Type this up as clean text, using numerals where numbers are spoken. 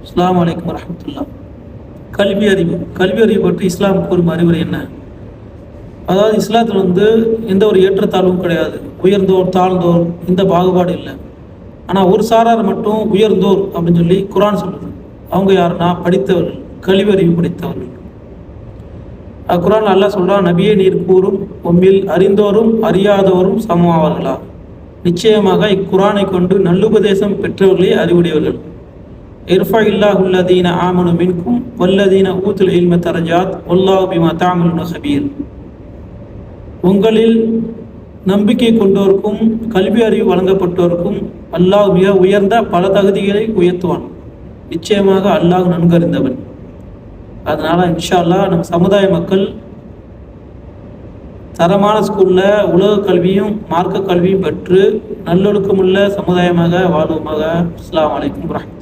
அஸ்ஸலாமு அலைக்கும் வரஹ்மத்துல்லாஹ். கல்வி அறிவு பற்றி இஸ்லாம் கூறும் அறிவுரை என்ன? அதாவது இஸ்லாத்தில் எந்த ஒரு ஏற்றத்தாழ்வும் கிடையாது. உயர்ந்தோர் தாழ்ந்தோர் இந்த பாகுபாடு இல்லை. ஆனால் ஒரு சாரார் மட்டும் உயர்ந்தோர் அப்படின்னு சொல்லி குர்ஆன் சொல்லுது. அவங்க யாருன்னா படித்தவர்கள், கல்வி அறிவு படித்தவர்கள். குர்ஆன் அல்லாஹ் சொல்றான், நபியே நீர் கூறும், உம்மில் அறிந்தோரும் அறியாதவரும் சமமாவார்களா? நிச்சயமாக இக்குர்ஆனை கொண்டு நல்லுபதேசம் பெற்றவர்களே அறிவுடையவர்கள். இர்ஃபா இல்லாஹுல்லதீன ஆமனு மின்கும் வல்லதீன ஊத்துல் இல்ம தரஜாத் வல்லாஹு பிமா தஅமலுன கபீர். உங்களில் நம்பிக்கை கொண்டோருக்கும் கல்வி அறிவு வழங்கப்பட்டோருக்கும் அல்லாஹ் மிக உயர்ந்த பல தகுதிகளை உயர்த்துவான். நிச்சயமாக அல்லாஹ் நன்கறிந்தவன். அதனால இன்ஷா அல்லாஹ் நம்ம சமுதாய மக்கள் தரமான ஸ்கூல்ல உலக கல்வியும் மார்க்க கல்வியும் பெற்று நல்லொழுக்கமுள்ள சமுதாயமாக வாழ்வோமாக. அஸ்ஸலாமு அலைக்கும் வரஹ்மத்துல்லாஹ்.